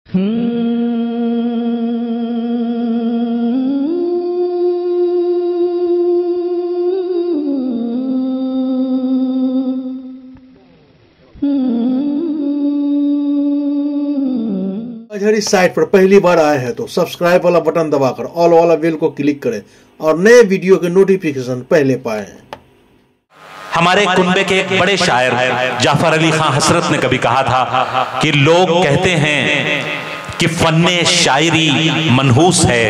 इस साइट पर पहली बार आए हैं तो सब्सक्राइब वाला बटन दबाकर ऑल वाला बेल को क्लिक करें और नए वीडियो के नोटिफिकेशन पहले पाएं। हमारे कुनबे के एक बड़े शायर जाफर अली खां हसरत ने कभी कहा था कि लोग कहते हैं कि फन्ने शायरी मनहूस है,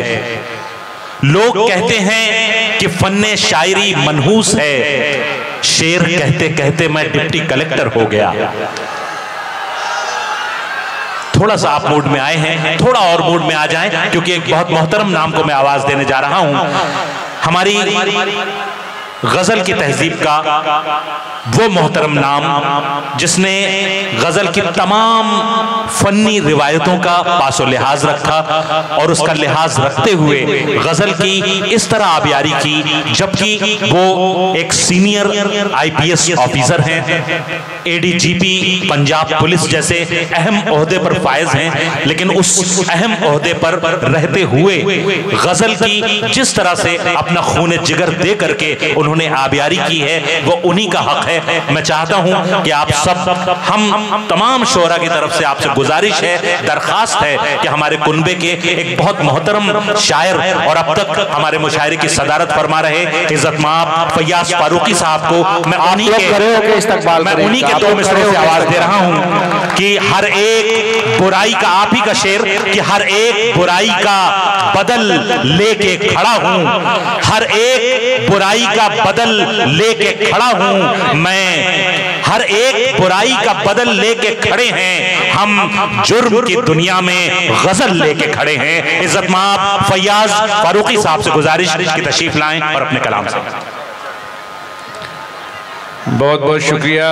लोग कहते हैं कि फन्ने शायरी मनहूस है, शेर कहते कहते मैं डिप्टी कलेक्टर हो गया। थोड़ा सा आप मूड में आए हैं, थोड़ा और मूड में आ जाएं, क्योंकि एक बहुत मोहतरम नाम को मैं आवाज देने जा रहा हूं। हमारी गजल की तहजीब का वो मोहतरम नाम जिसने गजल की तमाम फन्नी रिवायतों का पासो लिहाज रखा और उसका लिहाज रखते हुए गजल की इस तरह आबियारी की, जबकि वो एक सीनियर आईपीएस ऑफिसर हैं, एडीजीपी पंजाब पुलिस जैसे अहम ओहदे पर फायज हैं, लेकिन उस अहम ओहदे पर रहते हुए गजल की जिस तरह से अपना खून जिगर दे करके उन्होंने आबियारी की है वो उन्हीं का हक है। मैं चाहता हूं कि आप सब, हम तमाम शोरा की तरफ से आपसे गुजारिश है, दरखास्त है कि हमारे कुनबे के एक बहुत मोहतरम शायर और अब तक हमारे मुशायरे की सदारत फरमा रहे इज्जतमाब फैयाज फारूकी साहब को मैं उन्हीं के दो मिसरों से आवाज दे रहा हूं कि हर एक बुराई का, आप ही का शेर, कि हर एक बुराई का बदल लेके खड़ा हूं, हर एक बुराई का बदल लेके खड़ा हूं मैं, हर एक बुराई का बदल लेके खड़े हैं हम, जुर्म की दुनिया में गजल लेके खड़े हैं। इज्जतमाब फैयाज फारूकी साहब से गुजारिश की तशरीफ लाएं और अपने कलाम से। बहुत बहुत शुक्रिया,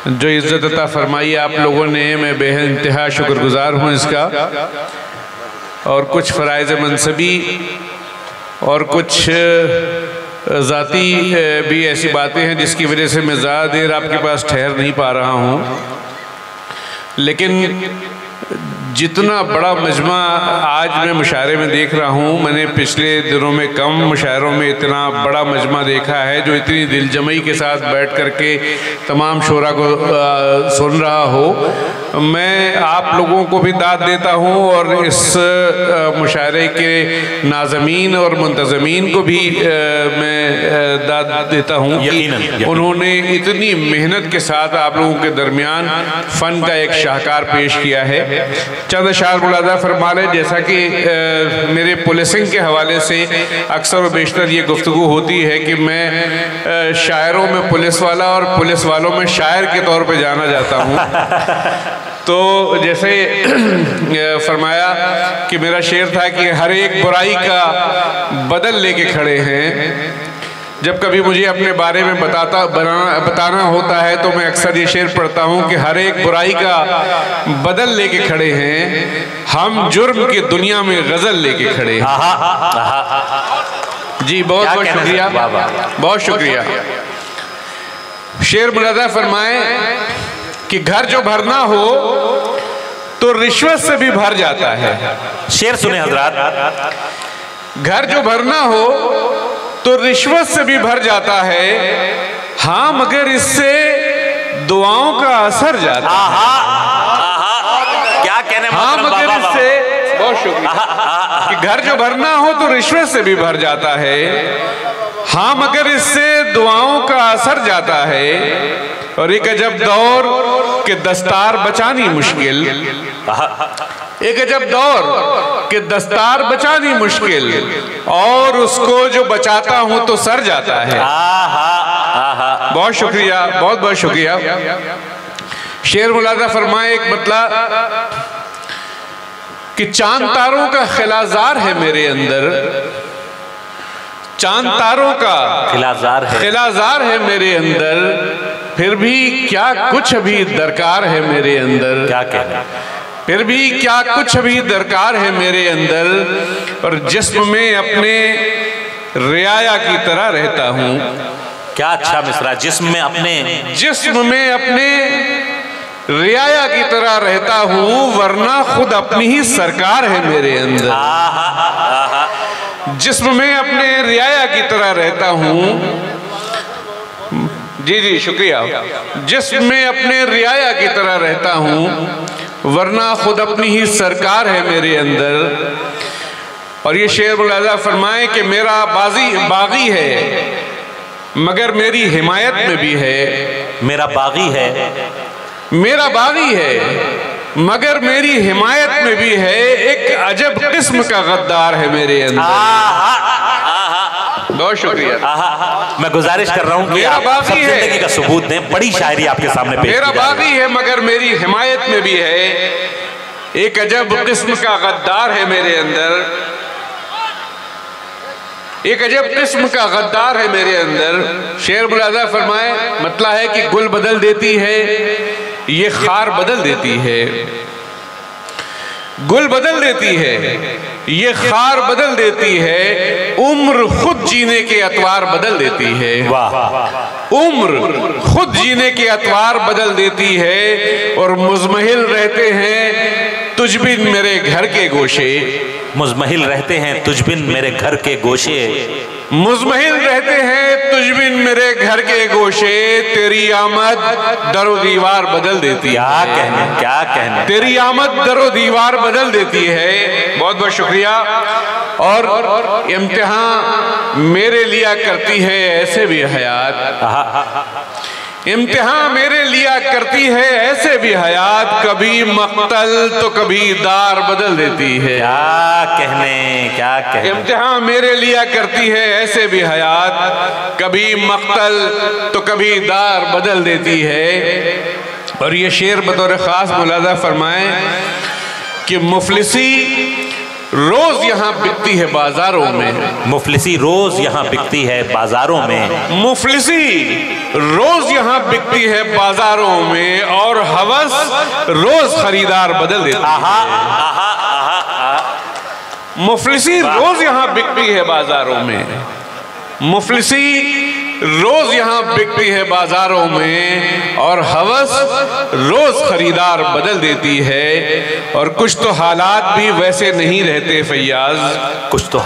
जो इज्जत अता फरमाई आप लोगों ने, मैं बेहद इंतहा शुक्रगुजार हूँ इसका। और कुछ फ़राइज़ मनसबी और कुछ ज़ाती भी ऐसी बातें हैं जिसकी वजह से मैं ज़्यादा देर आपके पास ठहर नहीं पा रहा हूँ, लेकिन जितना बड़ा मजमा आज मैं मुशायरे में देख रहा हूँ, मैंने पिछले दिनों में कम मुशायरों में इतना बड़ा मजमा देखा है जो इतनी दिलजमई के साथ बैठ कर के तमाम शोरा को सुन रहा हो। मैं आप लोगों को भी दाद देता हूँ और इस मुशायरे के नाज़मीन और मुंतज़मीन को भी मैं दाद देता हूँ कि उन्होंने इतनी मेहनत के साथ आप लोगों के दरमियान फ़न का एक शाहकार पेश किया है। चंद अशार मुलाज़ा फरमा लें, जैसा कि मेरे पुलिसिंग के हवाले से अक्सर व बेशतर ये गुफ्तगू होती है कि मैं शायरों में पुलिस वाला और पुलिस वालों में शायर के तौर पे जाना जाता हूँ। तो जैसे फरमाया कि मेरा शेर था कि हर एक बुराई का बदल लेके खड़े हैं। जब कभी मुझे अपने बारे में बताना होता है तो मैं अक्सर ये शेर पढ़ता हूँ कि हर एक बुराई का बदल लेके खड़े हैं हम, जुर्म की दुनिया में गजल लेके खड़े हैं। जी बहुत बहुत शुक्रिया, बहुत शुक्रिया। शेर मुलाज़ा फरमाए कि घर जो भरना हो तो रिश्वत से भी भर जाता है। शेर सुने हजरात। घर जो भरना हो तो रिश्वत से भी भर जाता है, हाँ मगर इससे दुआओं का असर जाता है। क्या कहने, हाँ मगर इससे, बहुत शुक्रिया, कि घर जो भरना हो तो रिश्वत से भी भर जाता है, हाँ मगर इससे दुआओं का असर जाता है। और एक अजब दौर के दस्तार बचानी मुश्किल, एक अजब दौर के दस्तार बचानी मुश्किल, और उसको जो बचाता हूं तो सर जाता है। बहुत शुक्रिया, बहुत बहुत शुक्रिया। शेर मुलाज़ा फरमाए एक मतलब कि चांद तारों का खिलाजार है मेरे अंदर, चांद तारों का खिलाजार है मेरे अंदर, फिर भी क्या कुछ अभी दरकार है मेरे अंदर। क्या कहना, फिर भी क्या कुछ अभी दरकार है मेरे अंदर, और जिस्म में अपने रियाया की तरह रहता हूँ। क्या अच्छा मिसरा, जिस्म में अपने रियाया की तरह रहता हूँ, वरना खुद अपनी ही सरकार है मेरे अंदर। जिस्म में अपने रियाया की तरह रहता हूँ, जी जी शुक्रिया, जिस्म में अपने रियाया की तरह रहता हूँ, वरना खुद अपनी ही सरकार है मेरे अंदर। और ये शेर मुलाजा फरमाए कि मेरा बागी है मगर मेरी हिमायत में भी है। मेरा बागी है, मेरा बागी है मगर मेरी हिमायत में भी है। एक अजब किस्म का गद्दार है मेरे अंदर। बहुत शुक्रिया। मैं गुजारिश कर रहा हूँ कि आप सब जिंदगी का सबूत दें, बड़ी शायरी आपके सामने पेश मेरा बागी है मगर मेरी हिमायत में भी है। एक अजब किस्म का गद्दार है मेरे अंदर। एक अजब किस्म का गद्दार है मेरे अंदर। शेर मुलाजा फरमाए, मतलब है कि गुल बदल देती है, ये खार बदल देती है। गुल बदल देती है, ये खार बदल देती है। उम्र खुद जीने के अतवार बदल देती है। वाह। उम्र खुद जीने के अतवार बदल देती है। और मुजमहिल रहते हैं तुझ बिन मेरे घर के गोशे। मुजमहिल रहते हैं तुझ बिन मेरे घर के गोशे। मुजमहिल रहते हैं तुझ बिन मेरे घर के गोशे। तेरी आमद दरो दीवार बदल देती है। क्या कहने तेरी आमद दरो दीवार बदल देती है। बहुत बहुत शुक्रिया। और इम्तिहान मेरे लिया करती है ऐसे भी हयात। इम्तिहान मेरे लिया करती है ऐसे भी हयात। कभी मक्तल तो कभी दार बदल देती है। क्या कहने इम्तिहान मेरे लिया करती है ऐसे भी हयात। कभी मक्तल तो कभी दार बदल देती है। और ये शेर बतौर खास मुलाजा फरमाए कि मुफलिसी रोज यहाँ बिकती है बाजारों में। मुफलिसी रोज यहाँ बिकती है बाजारों में। मुफलिसी रोज यहाँ बिकती है बाजारों में। और हवस रोज खरीदार बदल देती है। मुफलिसी रोज यहाँ बिकती है बाजारों में। मुफलिसी रोज यहाँ बिकती है बाजारों में। और हवस रोज खरीदार बदल देती है। और कुछ तो हालात भी वैसे नहीं रहते फैयाज। कुछ तो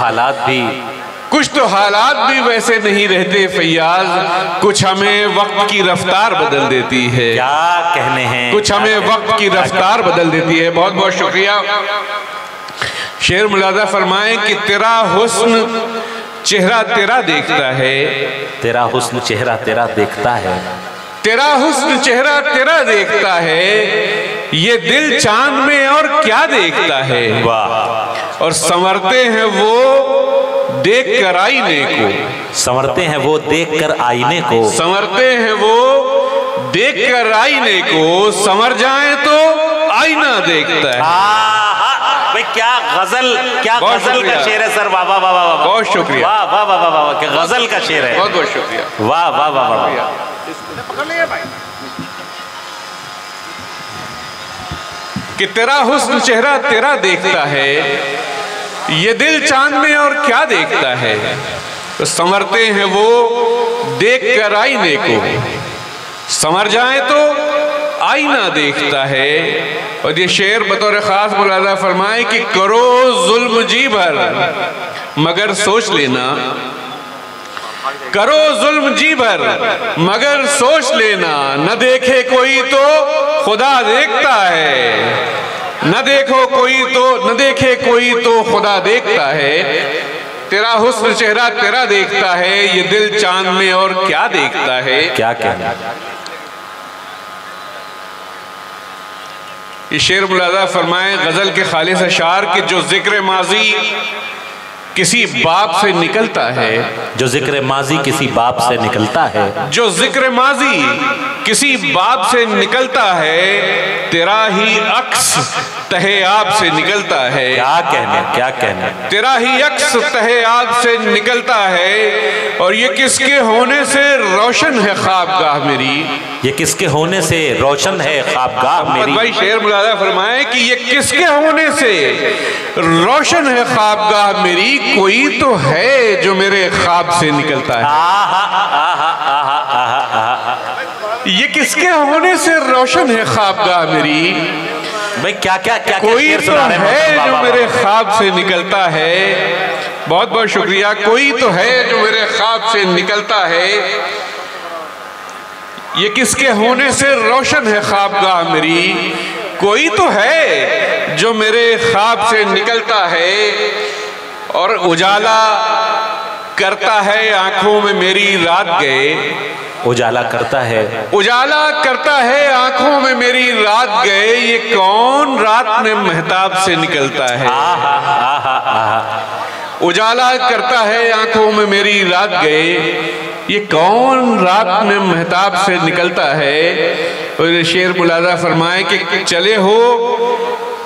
हालात भी वैसे नहीं रहते फैयाज। कुछ हमें वक्त की रफ्तार बदल देती है। क्या कहने हैं। कुछ हमें वक्त की रफ्तार बदल देती है। बहुत बहुत शुक्रिया। शेर मुलाजा फरमाए कि तेरा हुस्न चेहरा तेरा देखता है। तेरा हुस्न चेहरा तेरा देखता है। तेरा हुस्न चेहरा तेरा देखता है। ये दिल चांद में और क्या देखता है। वाह। और संवरते हैं वो देख कर आईने को। संवरते हैं वो देख कर आईने को। संवरते हैं वो देख कर आईने को। संवर जाए तो आईना देखता है। भाई क्या गजल का शेर है सर। वाह वाह वाह वाह। बहुत शुक्रिया। वाह वाह वाह वाह वाह। क्या गजल का शेर है। बहुत बहुत शुक्रिया। वाह वाह वाह वाह। कि तेरा हुस्न चेहरा तेरा देखता है। ये दिल चांद में और क्या देखता है। तो संवरते हैं वो देख कर आईने को। संवर जाए तो आईना देखता है। और ये शेर बतौर खास मुलाजा फरमाए कि करो जुल्म जी भर मगर सोच लेना। करो जुल्म जी भर मगर सोच लेना। न देखे कोई तो खुदा देखता है। न देखे कोई तो खुदा देखता है। तेरा हुस्न चेहरा तेरा देखता है। ये दिल चांद में और क्या देखता है। क्या कहना। ये शेर मुलाजा फरमाए गजल के खालिस अशार कि जो जिक्र माजी किसी बाप से निकलता है। जो जिक्र माजी किसी बाप से निकलता है। जो जिक्र माजी किसी बाप से निकलता है। तेरा ही अक्स तहे आब से निकलता है। क्या कहने। तेरा ही अक्स तहे आब से निकलता है। और ये किसके होने से रोशन है ख्वाबगाह मेरी। ये किसके होने से रोशन है ख्वाबगाह मेरी। भाई शेर मुलाजा फरमाए कि ये किसके होने से रोशन है ख्वाबगाह मेरी। कोई तो है जो मेरे ख्वाब से निकलता है। ये किसके होने से रोशन है ख्वाबगाह मेरी। भाई क्या क्या क्या कोई तो है जो मेरे ख्वाब से निकलता है। बहुत बहुत शुक्रिया। कोई तो है जो मेरे ख्वाब से निकलता है। ये किसके होने से रोशन है ख्वाबगाह मेरी। कोई तो है जो मेरे ख्वाब से निकलता है और उजाला करता है आंखों में मेरी रात गए। उजाला करता है, उजाला करता है आंखों में मेरी रात गए। ये कौन रात में महताब से निकलता है। उजाला करता है आंखों में मेरी रात गए। ये कौन रात में महताब से निकलता है। और ये शेर मुलाजा फरमाए कि चले हो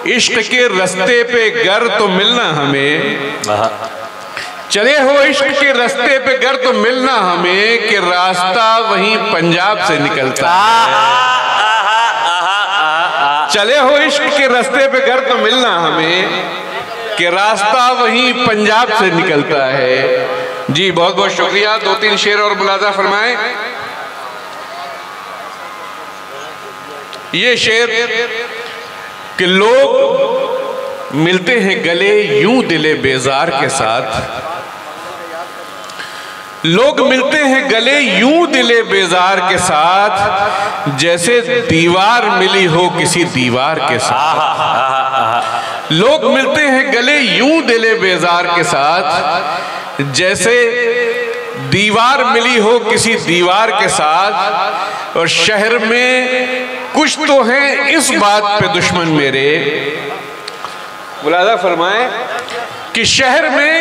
इश्क के रास्ते पे घर तो मिलना हमें। चले हो इश्क के रास्ते पे घर तो मिलना हमें कि रास्ता वहीं पंजाब से निकलता है। चले हो इश्क के रास्ते पे घर तो मिलना हमें कि रास्ता वहीं पंजाब से निकलता है। जी बहुत बहुत शुक्रिया। 2-3 शेर और मुलाजा फरमाएं। ये शेर कि लोग मिलते हैं गले यूं दिले बेजार के साथ। लोग मिलते हैं गले यूं दिले बेजार के साथ जैसे दीवार मिली हो किसी दीवार के साथ। लोग मिलते हैं गले यूं दिले बेजार के साथ जैसे दीवार मिली हो किसी दीवार के साथ। और शहर में कुछ तो हैं इस बात पे दुश्मन मेरे। मुलाजा फरमाए कि शहर में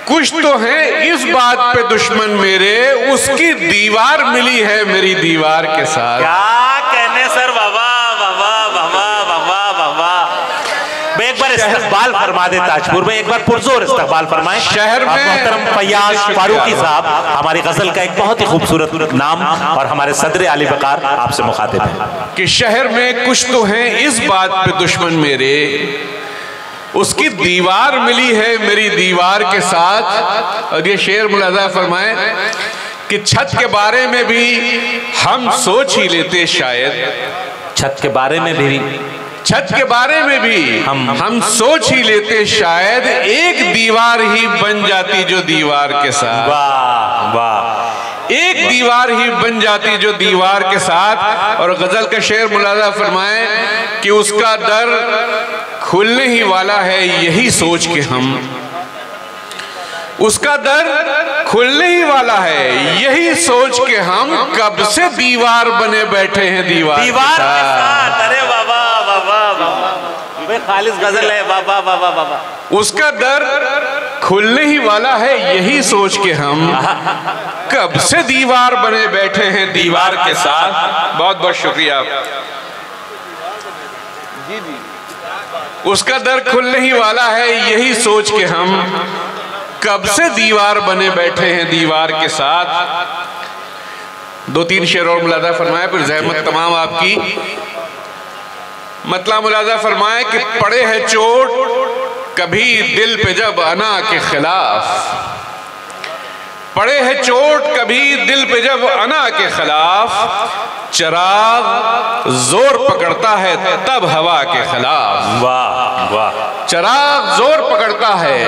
कुछ तो हैं इस बात पे दुश्मन मेरे। उसकी दीवार मिली है मेरी दीवार के साथ। क्या कहने सर। वाह एक बार इस्तकबाल फरमा दे ताजपुर में, एक बार पुरजोर इस्तकबाल फरमाएं। शहर में मोहतरम फैयाज फारूकी साहब हमारी गजल का एक बहुत ही खूबसूरत नाम और हमारे सदर आली वकार आपसे मुखातिब है कि शहर में कुछ तो हैं इस बात पे दुश्मन मेरे। उसकी दीवार मिली है मेरी दीवार के साथ। और ये शेर मुलाजा फरमाए कि छत के बारे में भी हम सोच ही लेते शायद। छत के बारे में भी, छत के बारे में भी हम सोच ही लेते शायद। एक दीवार ही बन जाती जो दीवार के साथ। वाह वाह। एक दीवार ही बन जाती जो दीवार के साथ। और गजल का शेर मुलाजा फरमाए कि उसका दर खुलने ही वाला है यही सोच के हम। उसका दर खुलने ही वाला है यही सोच के हम कब से दीवार बने बैठे हैं दीवार के साथ। अरे बाबा खालिस गजल है। बाबा बाबा बाबा। उसका दर खुलने ही वाला है यही सोच के हम कब से दीवार बने बैठे हैं दीवार के साथ। बहुत बहुत शुक्रिया। उसका दर खुलने ही वाला है यही सोच के हम कब से दीवार बने बैठे हैं दीवार के साथ। 2-3 शेर और मुलाजा फरमाए फिर जहमत तमाम आपकी। मतलब मुलाजा फरमाए कि पड़े हैं चोट कभी दिल पे जब अना के खिलाफ। पड़े हैं चोट कभी दिल पे जब अना के खिलाफ। चिराग जोर पकड़ता है तब हवा के खिलाफ। वाह वाह। चिराग जोर पकड़ता है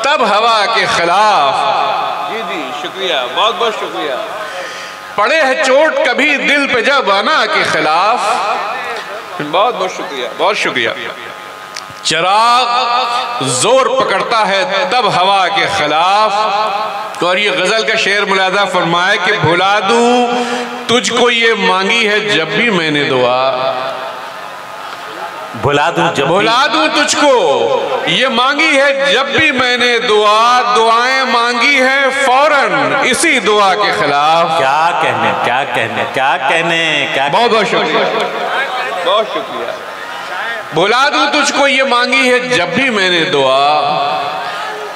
तब हवा के खिलाफ। जी जी शुक्रिया बहुत बहुत शुक्रिया। पड़े हैं चोट कभी दिल पे जब अना के खिलाफ। बहुत बहुत शुक्रिया बहुत शुक्रिया। चिराग जोर पकड़ता है तब हवा के खिलाफ। और ये गजल का शेर मुलाजा फरमाए कि भुला दूं तुझको ये मांगी है जब भी मैंने दुआ। भुला दूं तुझको ये मांगी है जब भी मैंने दुआ। दुआएं मांगी है फौरन इसी दुआ के खिलाफ। क्या कहने क्या कहने क्या कहने क्या। बहुत बहुत शुक्रिया बहुत शुक्रिया। भुला दूं तुझको ये मांगी है जब भी मैंने दुआ।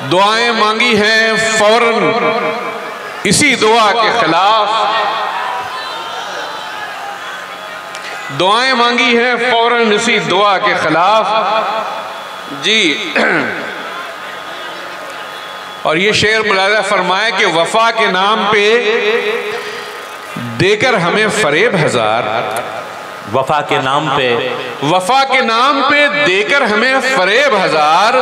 दुआएं मांगी हैं फौरन इसी दुआ के खिलाफ। दुआएं मांगी हैं फौरन इसी दुआ के खिलाफ। जी और ये शेर मुलाजा फरमाए कि वफा के नाम पे देकर हमें फरेब हजार, वफा के नाम पे, वफा के नाम पे देकर हमें फरेब हजार,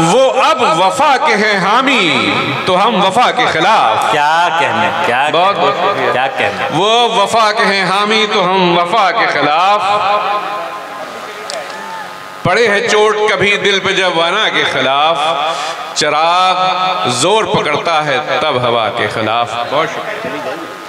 वो अब वफा के हैं हामी तो हम वफा के खिलाफ। क्या कहने, क्या बहुत कहने, क्या कहने। वो वफा के हैं हामी तो हम वफा के खिलाफ। पड़े है चोट कभी दिल पे जब वाना के खिलाफ, चराग जोर पकड़ता है तब हवा के खिलाफ। बहुत शुक्रिया।